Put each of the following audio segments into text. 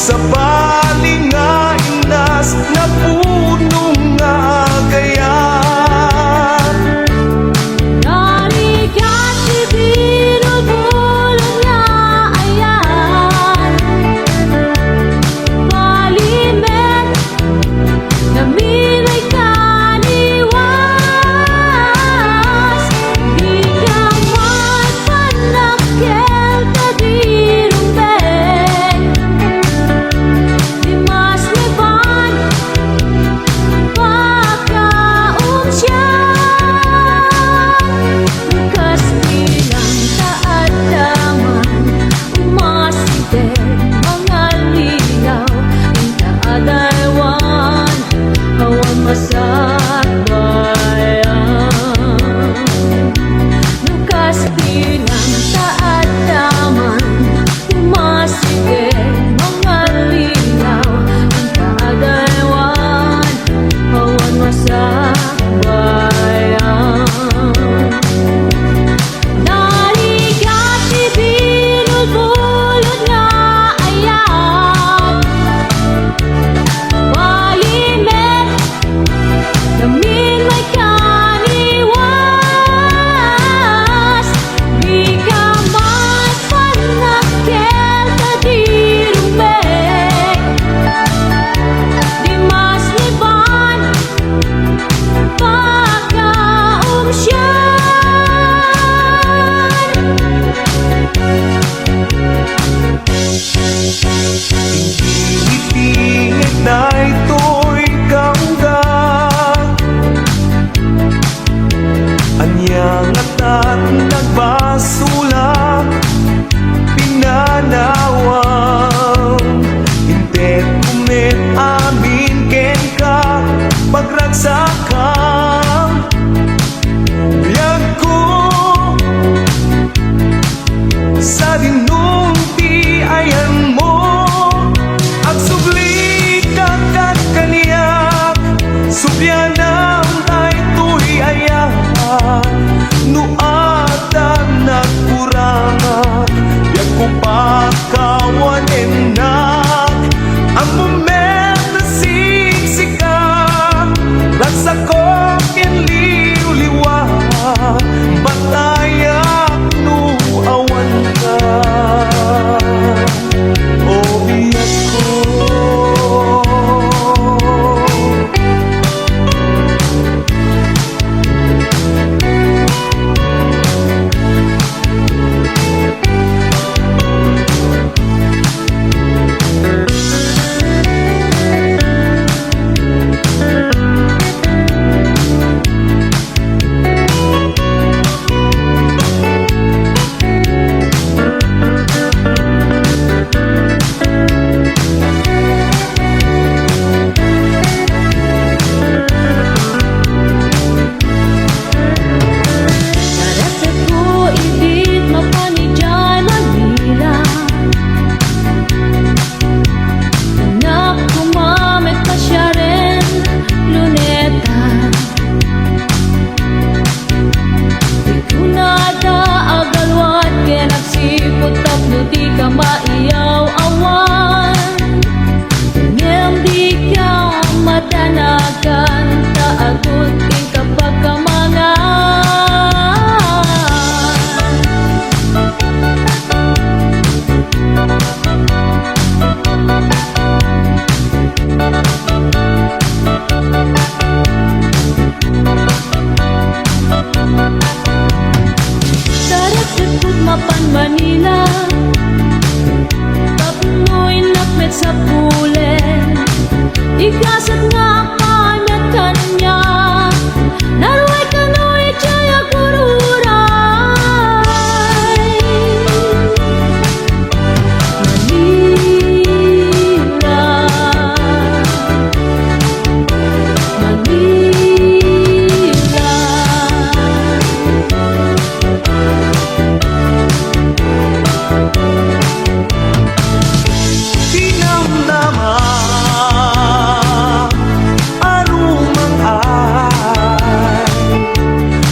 sa baling nga inas na punong nga gaya. Narigat si binubulong nga ayan, malimet na miray kaniwas, di ka magpanakil ka dirumbeng, di mas leban pagkaong siya. Bukas bilang kaadaman, umasideg mga lilaw, intaadaywan, hawan masakbayan. Bukas bilang kaadaman, umasideg mga lilaw, intaadaywan, hawan masakbayan. Narigat si binubulod nga ayan, malimet na minmay kaniwas, di ka magpanakil ka dirumbeng, di mas liban pagkaong siyan. Itingit na ito'y kaunggat, anyangat at nagbasulak, pinanawang intet kumit amin ken ka pagragsakang biyag ko sa dinungti ayan mo. Agsubli kagat kaniyak, subyanam ay tuy ayan, nuatan nagkurangan, biyag ko pagkawan enak, ang moment na siksika, lagsakok yan liw-liwa, batayak nu awan ka. O biyag ko, Narasat ko ibig mapanidyan ang nila, anak kumamit pa siya rin luneta, di ko nada agalwat kaya nagsipot tapno di ka maiyaw awan, ngem di ka matanagan taagot king kapag kamangan. Darat sekut mapan Manila, tapnoy nakmet sa pulen, ikasat nga kamet kanya, naruay kanoy jaya gururay. Manila, Manila, tinamnama arumang ay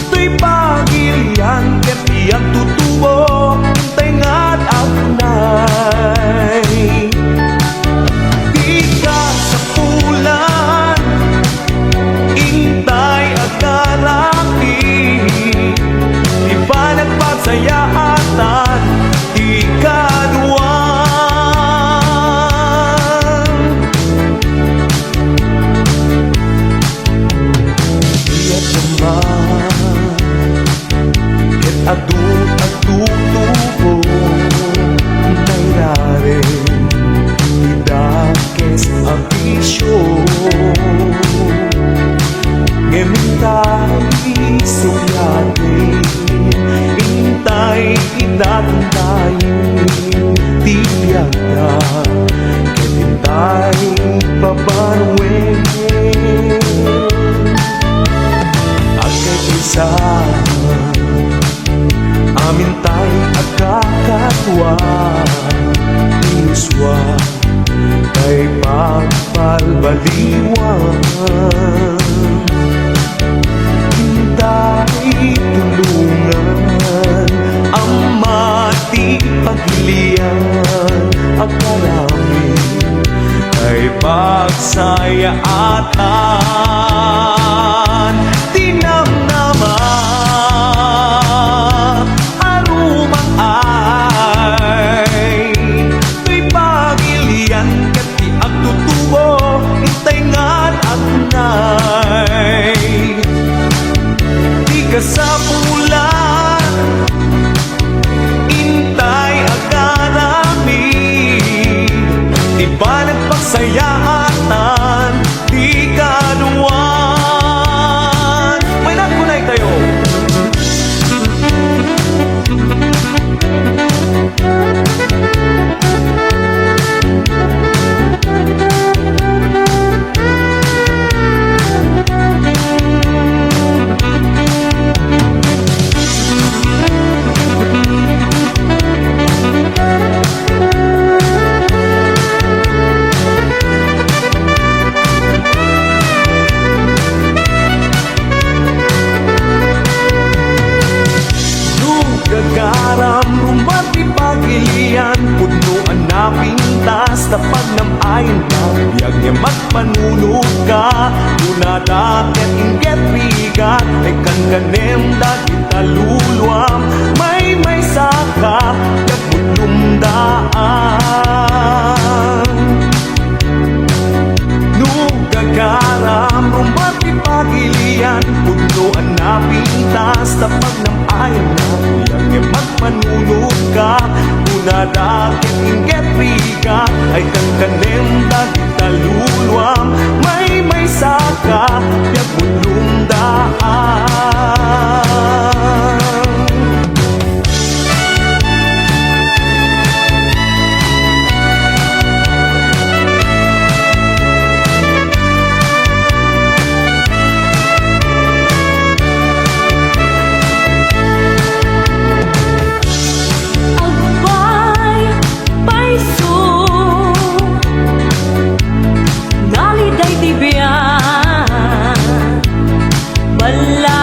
tuy pagilian ket iyang tutubo tengat agnay. sakripisyo Ngemintay suyate Intay inatantayin Tibiyagda Ketintay pabarwen Agkay isa Amintay agkakatwa Iuswa Kay pagpalbaliwan Hintay tulungan Ang mati paglian Agkalami Kay pagsayaatan Tinamnaman Arumang ay Tuy pagilian Kati agtutubo Intay ngan agnay Di ka sa bulan Intay agarami Di ba nagpagsayaatan Di ka duwan May nagkunay tayo Gagaram rumati pagilian Punuan na pintas Tapag ng ayon na Biyag niya magpanunod ka Unadaket inget bigat Ay kanganem dagit taluluam May saka Yaputlumdaan Nugagaram rumati pagilian Punuan na pintas Tapag ng ayon na Biyag niya magpanunod ka Unadaket inget bigat Ay kanganem dagit taluluam May saka Yaputlumdaan Agbay, paiso Daliday tibiyan Bala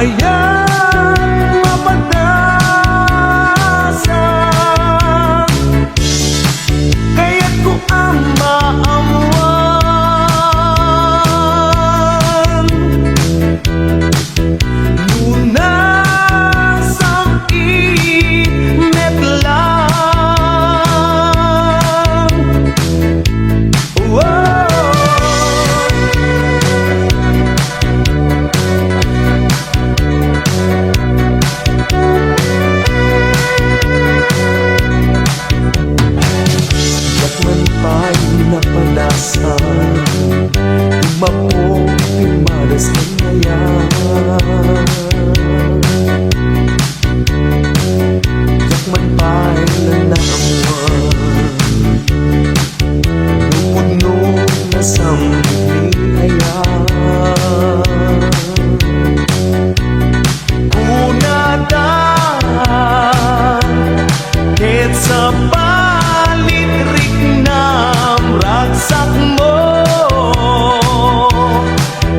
ayan mapadasan, kaya't ko ang maamuan. Lunas ang init lang. Wow. Yakman pa'y napadasan, Umapo, timadas ng ngayon. Yakman pa'y lalawan, Puno na saming ayan. Kunadan, kahit sa balik-rik ng ragsak mo,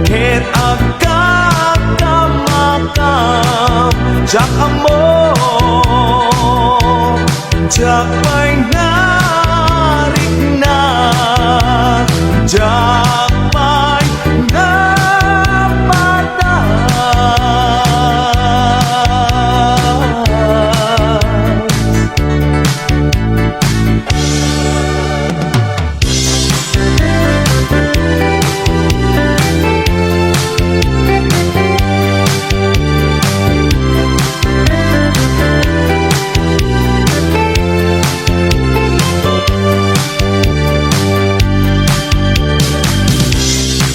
kahit agkakamakam, Diyak mo, Diyak may narik na, Diyak may napatas.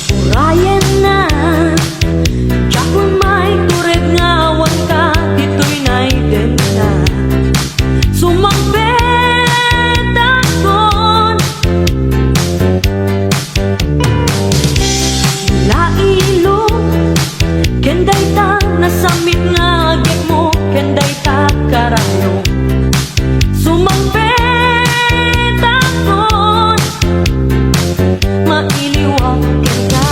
Urayan na, Diyak may tured nga wangka, dito'y naiden na. Sumampet akon, lailong, kenday ta nasamit nga agit mo, kenday ta karayong. Sumampet akon, mailiwag ka.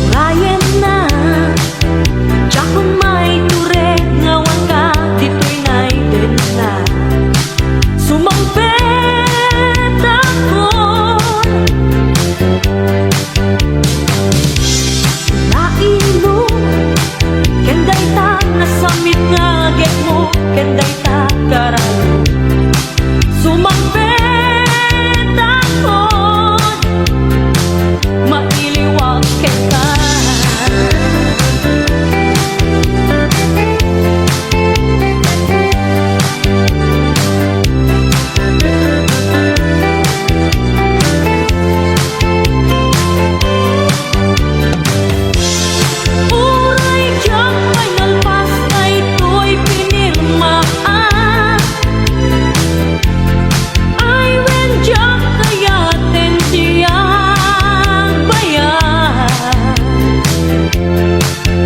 Urayan na, Diyak may tured nga wangka, dito'y naiden na. Sumampet akon, lailong, kenday ta nasamit nga agit mo, kenday ta karayong. Sumampet akon, mailiwag ka. Uray Diyak may nalpas na ito'y pinirmaan. Ay when Diyak kayatin siyang bayan.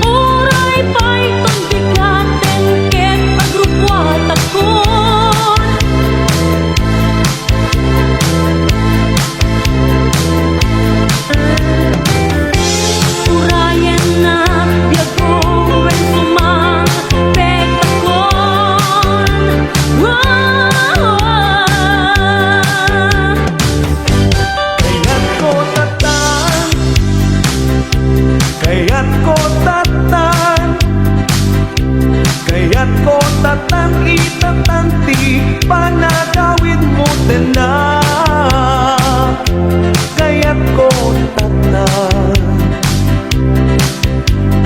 Uray pa'y pambikaten ket agrupwat akon. Urayan na, biyago when sumampet akon. Kaya't ko tatan, kaya't ko tatan, kaya't ko tatan, itatanti, panagawid mo na. Kaya't ko tatan,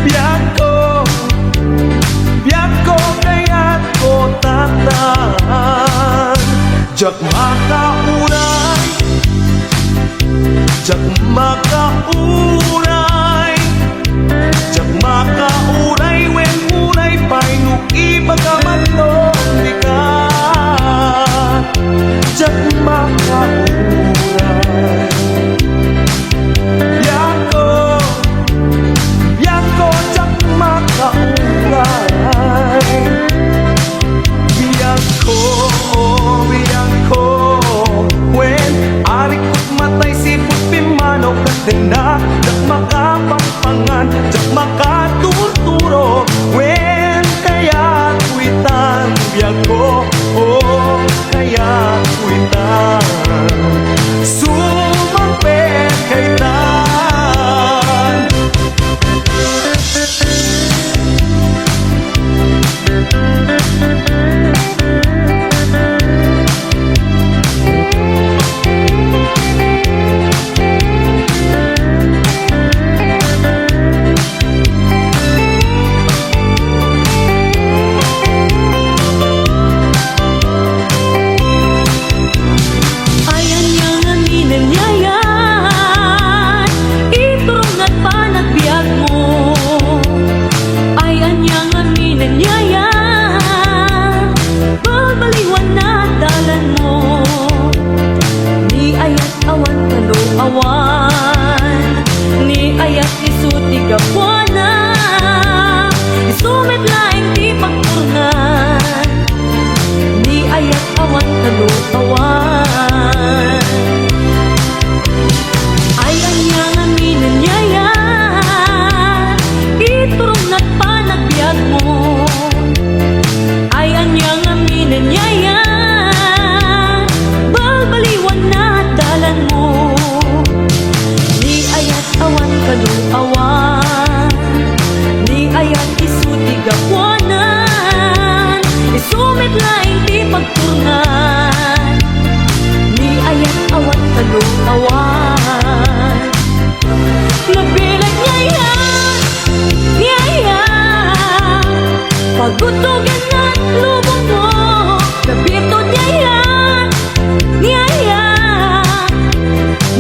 biyak ko, kaya't ko tatan. Diyak makauray, Diyak makauray, Diyak makauray, when uray pa'y nuki pagkamatong di ka. Diyak makauray, biyak ko, Diyak makauray.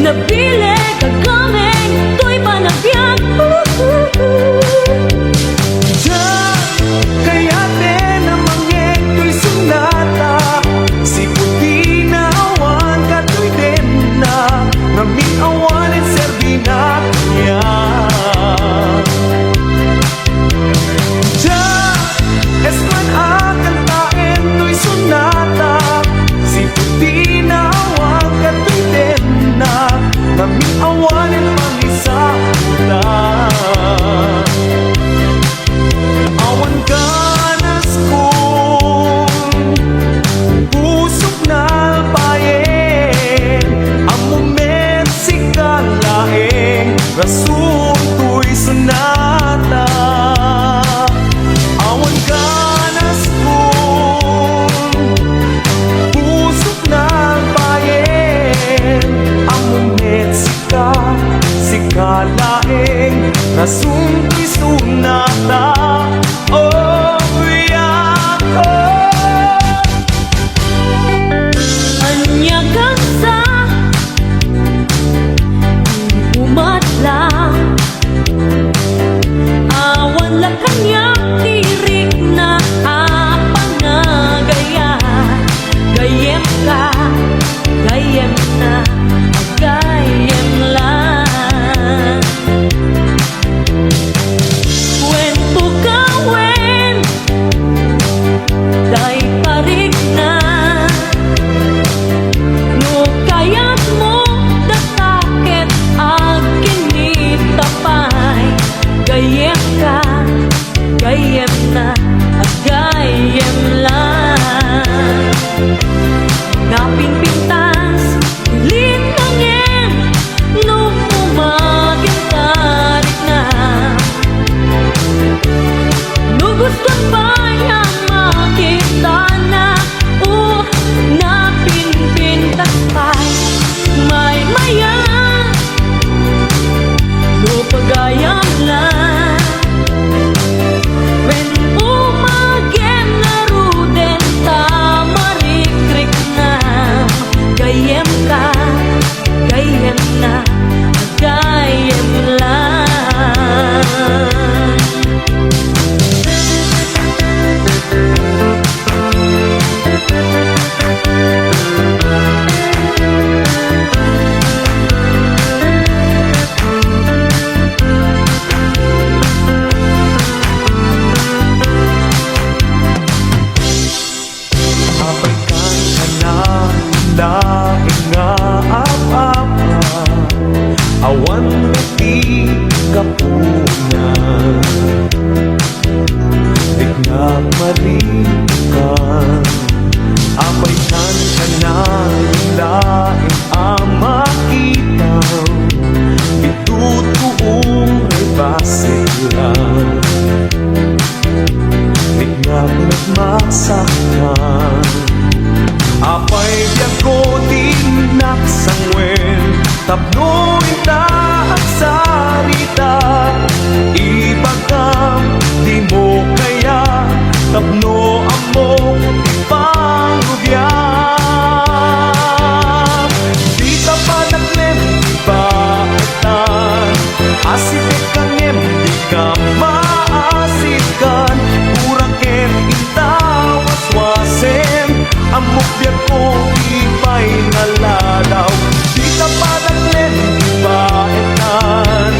nabili kagaming to'y panagbiag. Kaya din ang mangeto'y sunata, si puti na awan kato'y din na namin awan at servina niya. Esman akan taen to'y sunata, si puti na awan kato'y din na namin awan at pangisa na. Awan ganas kong pusok na alpayen, ang mumersika laeng rason to'y sunata. Awan ganas kong pusok na alpayen, ang mumersika laeng rason to'y sunata. Gayem na, gayem lang. Kwento gawin, day parik na. No kayat mo datakit ang kinitapay. Gayem ka, gayem na, gayem lang. Napinpintas, pilit mangin, nung umagin-tarik na. No gusto pa yan makita na, napinpintas pa'y may maya. No pagayam lang, when umagin na ruden tamarikrik na. Gayem ka, gayem na, gayem lang. Abaikan ka na laing nga apa, awan di ka puna. Di nga marikan, abaikan ka na laing makita. Bitutuong ay basit lang, di nga nagmasaktan. Apay biyak ko din naksangwen, tapno itaak sarita. Ibagam di mo kaya, tapno amo ipangubyam. Di tapanaklem ibatan, asipit kangem di ka maasikan. Kurang kem intawaswasen, amok biyak ko ipay nalalaw. Di ka padaglen, ibaetan,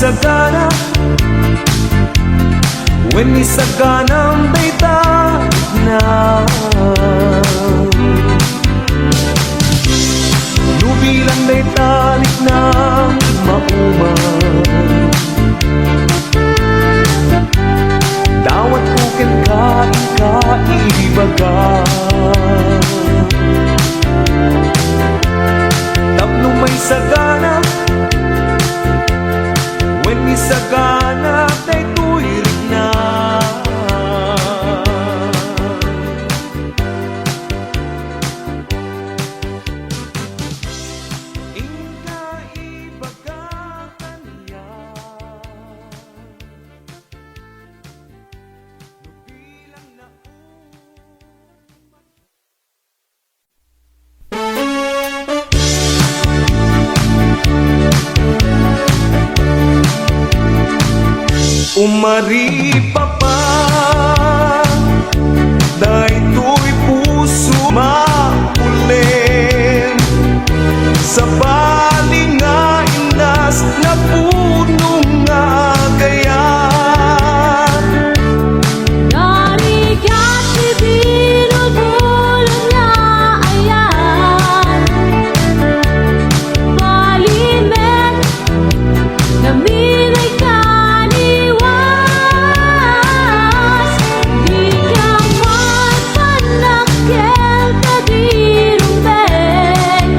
sagana when isaganang dayta na nubilang daytalik na mauman dawat kuken kaibaga tapno may sagana when isagana tay tuirik na Inka ibaga kanya nubilang na umari pa dahil to'y puso maulim sa balingainas na punong nga gayan Narigat si binulbulan na ayan Balimet na minay kaniwas Di ka magpanakil ka dirong beng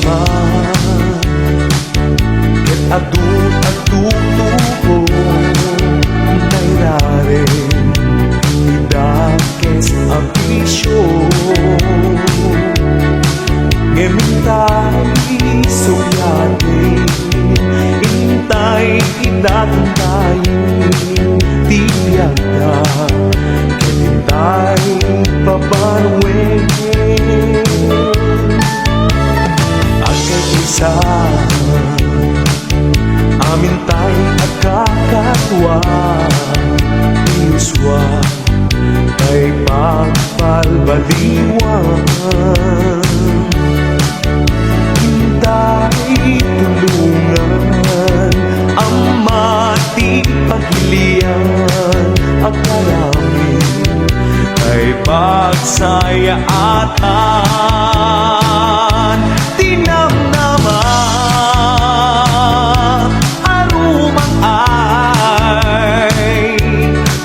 man ket adut-aduto nairarin idakes a bisyo ngemintay suyate intay idatantay tiyagda ketintay babarwen agad isa amintay agkakatwa iuswa ay pagpalbaliwan hintay tulungan ang mati paghilian agkalamin ay pagsayaatan tinamnaman arumang ay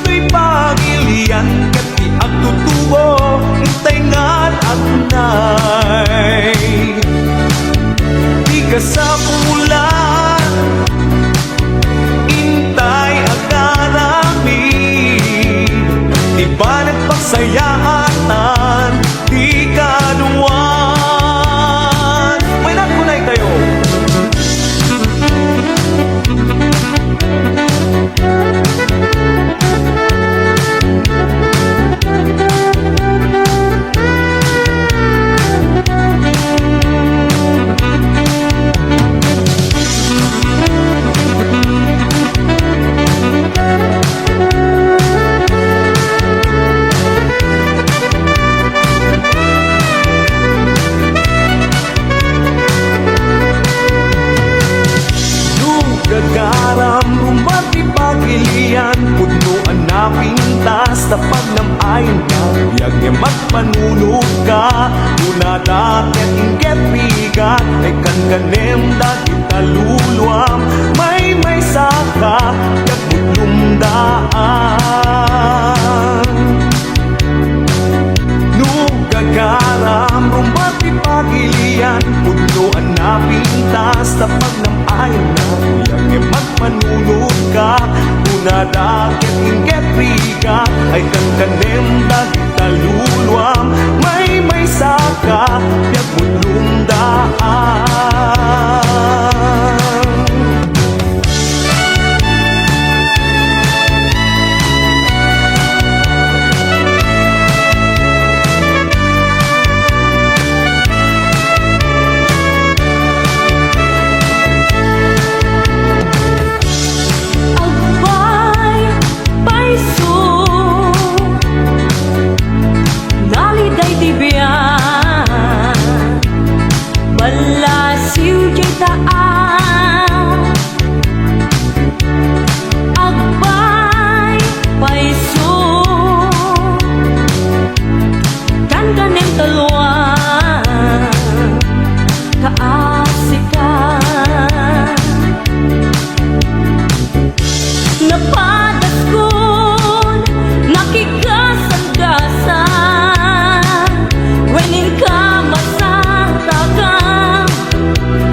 tuy pagilian ket agtutuo intay ngan agnay di ka sa ulan intay agkarami di ba nagpagsayaatan di kanuwan may nagkunay kayo. Gagaram rumati pagilian punuan na pintas tapag ng ayon na biyag niya magpanunod ka una daket inget bigat ay kanganem dati taluluam may saka kaputlumdaan gagaram rumati pagilian punuan na pintas tapag ng ayon na biyag magpanunod ka una daket inget bigat ay kankanem dati taluluam may saka biyag putlumdaan.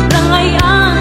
Rangay ang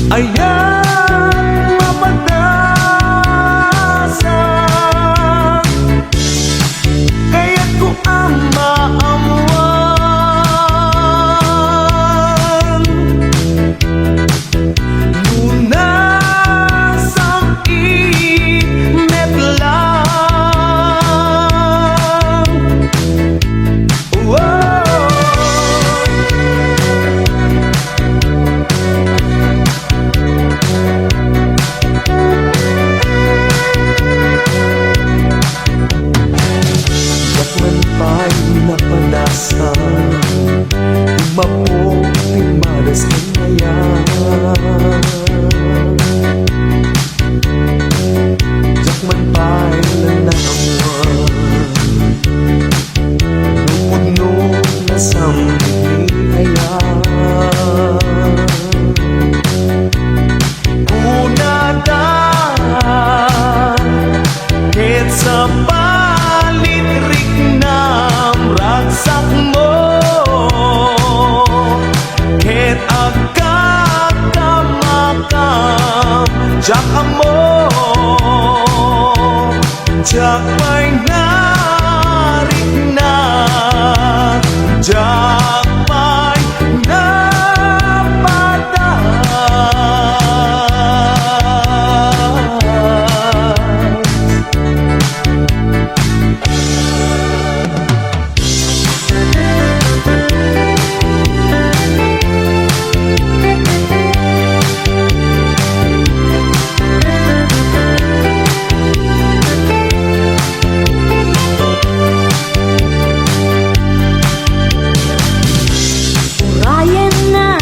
Ayan mapadasan, kaya't ko ang maamuan. Lunas ang init lang. Wow. Yakman pa'y napanasan, mabuting malas ka ngayon. Yakman pa'y lalawan, puno na sambihayan. Kunadan, kahit sa palitrik ng ragsak mo, kahit agkakamakam, tiyak mo, tiyak may narik na, tiyak may napatas. Urayan na,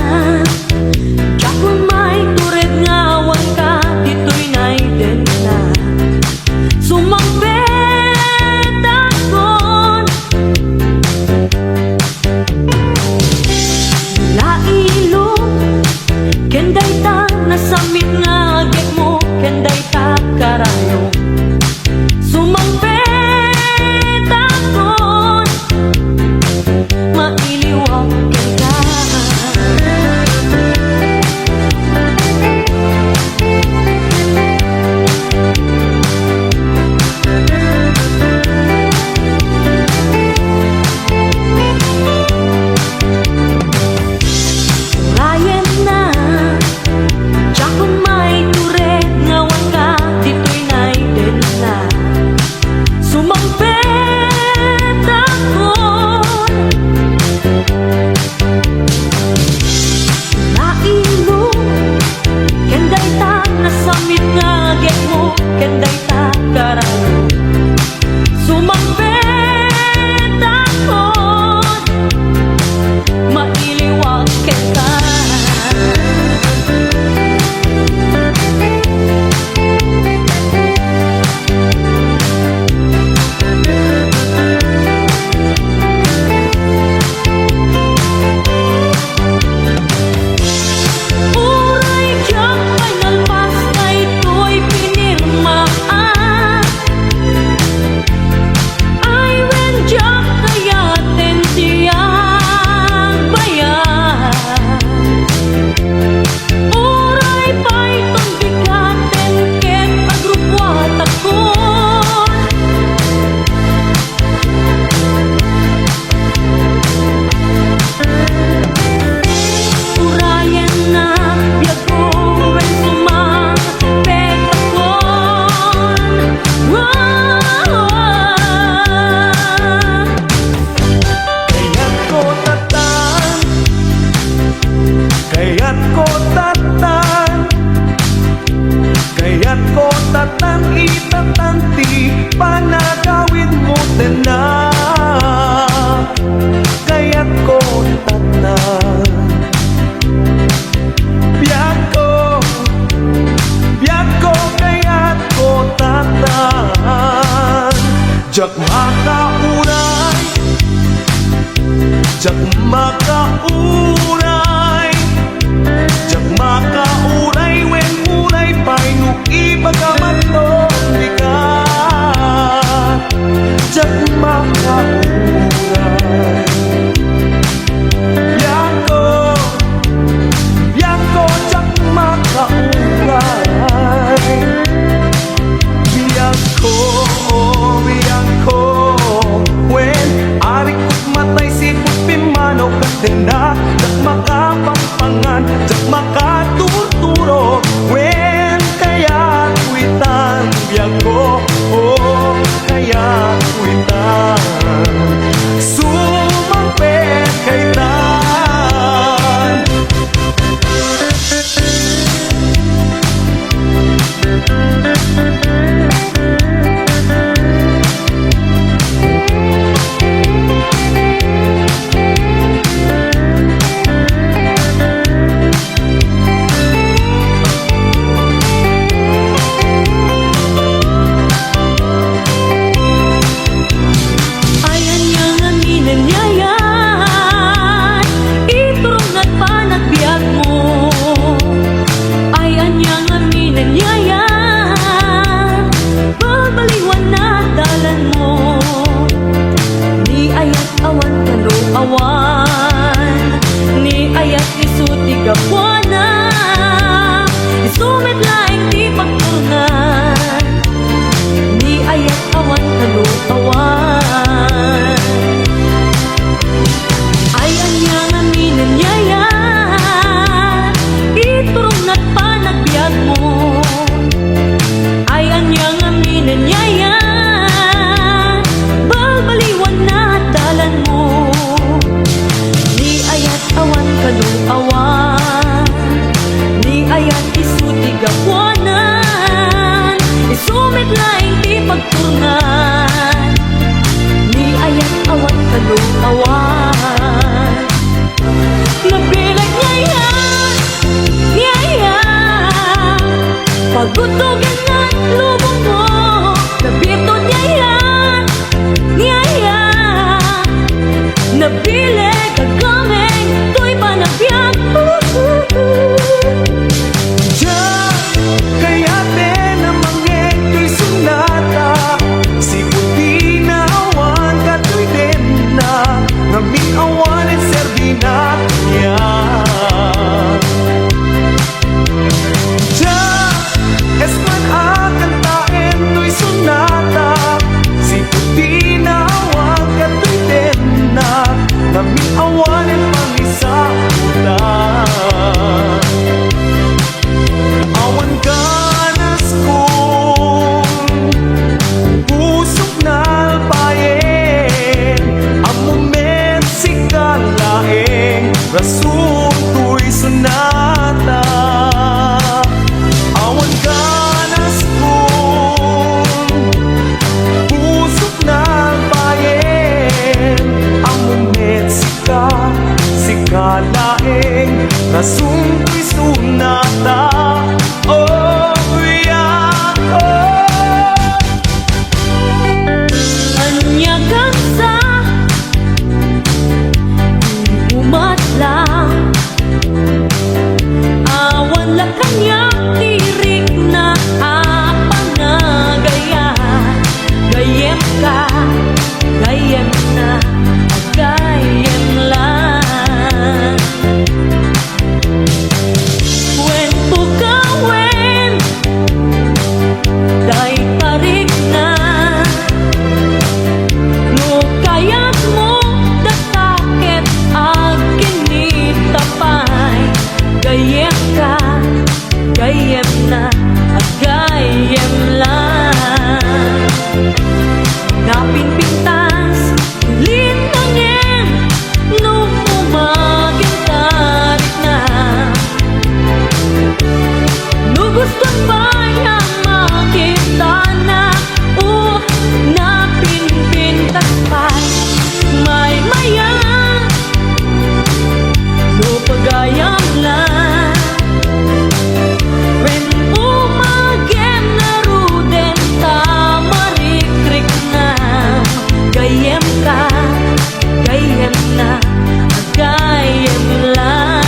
tiyak mo may tured nga wang ka, dito'y naiden na. Sumampet akon, lailong, kenday ta nasamit nga agit mo, kenday ta karayo. Sumampet akon, mailiwag ka. Urayan na, tiyak ko may tured nga wang ka, dito'y naiden na. Sumampet akon, lailong, kenday ta nasamit nga agit mo, kenday ta karayo. Sumampet akon, mailiwag ka. Uray tiyak ay nalpas na ito'y pinirmaan. Ay when tiyak kayatin siyang bayan. Uray pa'y pambikaten ket agrupwat akon. Urayan na, biyag ko when sumampet akon. Kaya't ko tatan, kaya't ko tatan, kaya't ko tatan, itatanti, panagawid mo na. Kaya't ko tatan, biyak ko, kaya't ko tatan. Jak makauray, jak makauray, jak dawanan isumit laing di pagtungan ni ayat awan kalukawan nabilag niya pagutugin at lubong mo nabito niya nabilag kagameng to'y panagbiag Kaya namang ito'y sunata Si puti na awan kato'y din na Ngaming awan at serbina Esman akan taen to'y sunata Si puti na awan kato'y din na Ngaming awan at pangisa Awan ganas kong pusok na alpayen Ang mumesikal laeng rason to'y sunata Awan ganas kong pusok na alpayen Ang mumesikal laeng rason to'y sunata Anyagang sa umatlang awan la kanyang tirik na apanagaya gayem ka, gayem na, gayem lang when pugawin day tarik na no kayat mo datakit ang kinitapay gayem ka, gayem na, gayem lang napinpintas linangin no umaging tarik na no gusto pa niya makita na napinpintas pa may maya no pagayam lang when umaging na ruden tamarikrik na gayem ka, gayem na, gayem lang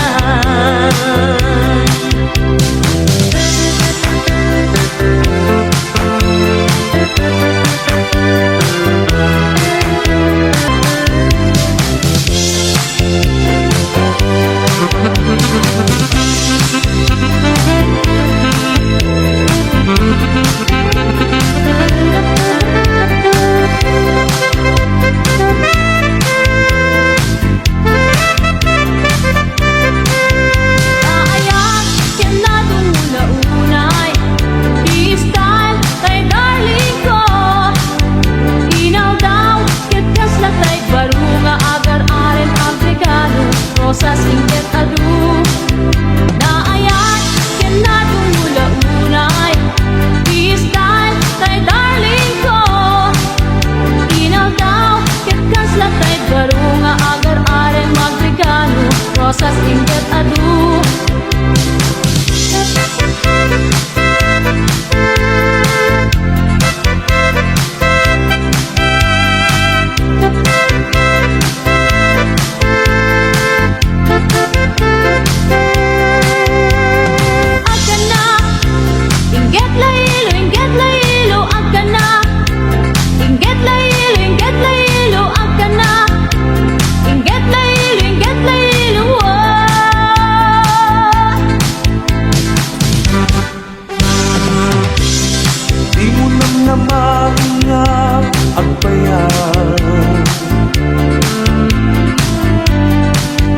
Aayat yan na una-unay i-style kay darling ko Inaw daw kitkas latay barunga agar-aren aplikado Rosas inget adu Naayat yan na una-unay i-style kay darling ko Inaw daw kitkas latay barunga agar-aren magregalo Rosas inget adu Agana, inget laylo, agana Inget laylo, agana Inget laylo, Di mo naman nga agbayan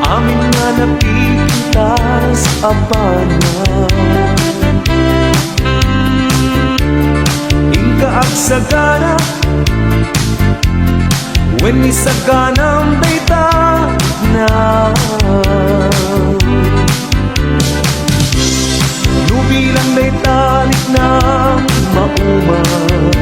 Amin nga napintas apanan Ingka agsagana When isaganang dayta na Nubilang dayta balik ng mauma.